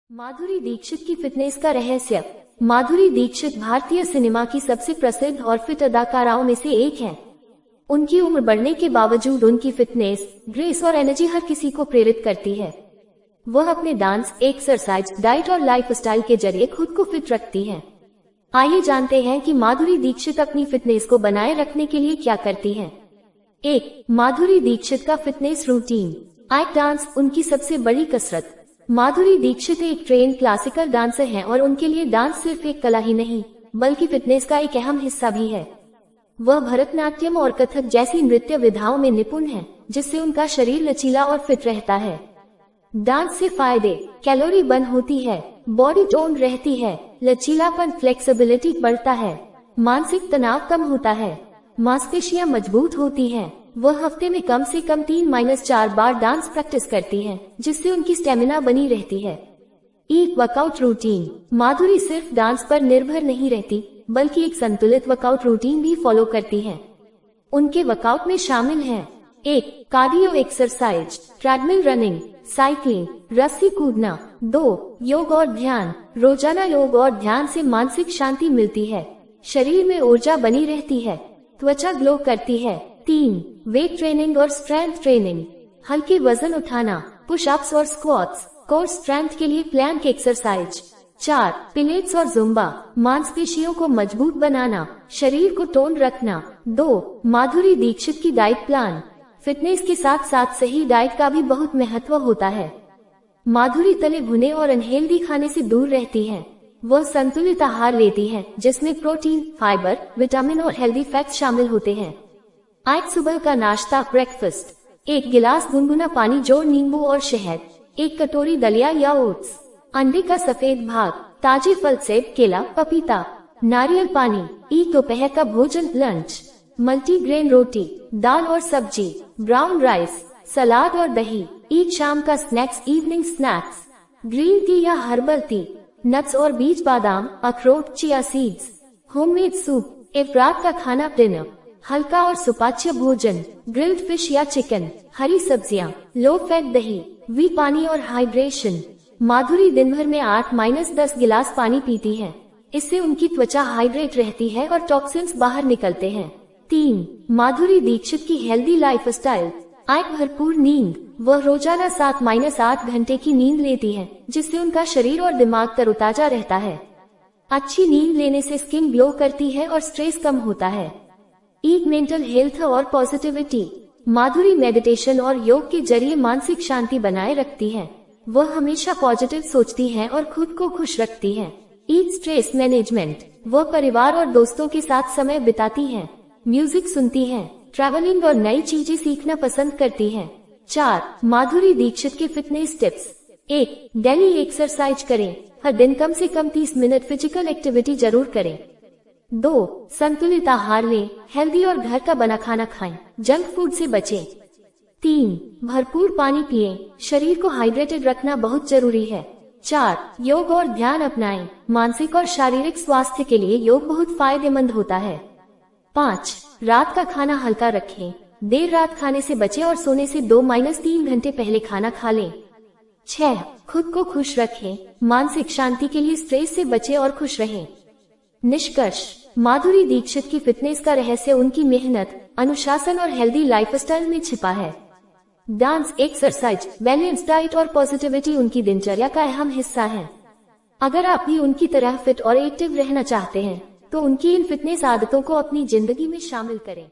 माधुरी दीक्षित की फिटनेस का रहस्य। माधुरी दीक्षित भारतीय सिनेमा की सबसे प्रसिद्ध और फिट अदाकाराओं में से एक हैं। उनकी उम्र बढ़ने के बावजूद उनकी फिटनेस, ग्रेस और एनर्जी हर किसी को प्रेरित करती है। वह अपने डांस, एक्सरसाइज, डाइट और लाइफस्टाइल के जरिए खुद को फिट रखती हैं। आइए जानते हैं कि माधुरी दीक्षित अपनी फिटनेस को बनाए रखने के लिए क्या करती हैं। 1. माधुरी दीक्षित का फिटनेस रूटीन। आइक डांस उनकी सबसे बड़ी कसरत। माधुरी दीक्षित एक ट्रेन क्लासिकल डांसर हैं और उनके लिए डांस सिर्फ एक कला ही नहीं बल्कि फिटनेस का एक अहम हिस्सा भी है। वह भरतनाट्यम और कथक जैसी नृत्य विधाओं में निपुण हैं, जिससे उनका शरीर लचीला और फिट रहता है। डांस से फायदे: कैलोरी बर्न होती है, बॉडी टोन रहती है, लचीलापन फ्लेक्सिबिलिटी बढ़ता है, मानसिक तनाव कम होता है, मांसपेशियां मजबूत होती हैं। वह हफ्ते में कम से कम 3-4 बार डांस प्रैक्टिस करती हैं, जिससे उनकी स्टेमिना बनी रहती है। एक वर्कआउट रूटीन। माधुरी सिर्फ डांस पर निर्भर नहीं रहती बल्कि एक संतुलित वर्कआउट रूटीन भी फॉलो करती हैं। उनके वर्कआउट में शामिल हैं: 1. Cardio exercise, treadmill running, cycling, रस्सी कूदना। 2. योग और ध्यान। रोजाना योग और ध्यान से मानसिक शांति मिलती है, शरीर में ऊर्जा बनी रहती है, त्वचा ग्लो करती है। 3. वेट ट्रेनिंग और स्ट्रेंथ ट्रेनिंग, हल्के वजन उठाना, पुशअप्स और स्क्वाट्स, कोर स्ट्रेंथ के लिए प्लैंक एक्सरसाइज। 4. पिलेट्स और जुम्बा, मांसपेशियों को मजबूत बनाना, शरीर को टोन रखना। 2. माधुरी दीक्षित की डाइट प्लान। फिटनेस के साथ साथ सही डाइट का भी बहुत महत्व होता है। माधुरी तले भुने और अनहेल्दी खाने से दूर रहती हैं। वह संतुलित आहार लेती हैं, जिसमें प्रोटीन, फाइबर, विटामिन और हेल्दी फैट्स शामिल होते हैं। आज सुबह का नाश्ता ब्रेकफास्ट: 1 गिलास गुनगुना पानी जोड़ नींबू और शहद, 1 कटोरी दलिया या ओट्स, अंडे का सफेद भाग, ताजे फल सेब, केला, पपीता, नारियल पानी। 1 दोपहर का भोजन लंच: मल्टीग्रेन रोटी, दाल और सब्जी, ब्राउन राइस, सलाद और दही। 1 शाम का snacks evening snacks: green tea या हर्बल टी, नट्स और बीज बादाम, अखरोट, चिया सीड्स, होममेड सूप। 1 रात का खाना डिनर: हल्का और सुपाच्य भोजन, ग्रिल्ड फिश या चिकन, हरी सब्जियां, लो फैट दही। वी पानी और हाइड्रेशन। माधुरी दिन भर में 8-10 गिलास पानी पीती हैं। इससे उनकी त्वचा हाइड्रेट रहती है और टॉक्सिन्स बाहर निकलते हैं। 3. माधुरी दीक्षित की हेल्दी लाइफस्टाइल। आय भरपूर नींद। वह रोजाना 7-8 घंटे की नींद लेती हैं, जिससे उनका शरीर और दिमाग तरोताजा रहता है। अच्छी नींद लेने से स्किन ग्लो करती है और स्ट्रेस कम होता है। एक मेंटल हेल्थ और पॉजिटिविटी। माधुरी मेडिटेशन और योग के जरिए मानसिक शांति बनाए रखती हैं। वह हमेशा पॉजिटिव सोचती हैं और खुद को खुश रखती हैं। एक स्ट्रेस मैनेजमेंट। वह परिवार और दोस्तों के साथ समय बिताती हैं, म्यूजिक सुनती हैं, ट्रैवलिंग और नई चीजें सीखना पसंद करती हैं। 4. माधुरी दीक्षित के फिटनेस टिप्स। 1. डेली एक्सरसाइज करें, हर दिन कम से कम 30 मिनट फिजिकल एक्टिविटी जरूर करें। 2. संतुलित आहार लें, हेल्दी और घर का बना खाना खाएं, जंक फूड से बचें। 3. भरपूर पानी पिएं, शरीर को हाइड्रेटेड रखना बहुत जरूरी है। 4. योग और ध्यान अपनाएं, मानसिक और शारीरिक स्वास्थ्य के लिए योग बहुत फायदेमंद होता है। 5. रात का खाना हल्का रखें, देर रात खाने से बचें और सोने से 2-3 घंटे पहले खाना खा लें। 6. खुद को खुश रखें, मानसिक शांति के लिए स्ट्रेस से बचें और खुश रहें। निष्कर्ष: माधुरी दीक्षित की फिटनेस का रहस्य उनकी मेहनत, अनुशासन और हेल्दी लाइफस्टाइल में छिपा है। डांस, एक्सरसाइज, बैलेंस डाइट और पॉजिटिविटी उनकी दिनचर्या का अहम हिस्सा है। अगर आप भी उनकी तरह फिट और एक्टिव रहना चाहते हैं, तो उनकी इन फिटनेस आदतों को अपनी जिंदगी में शामिल करें।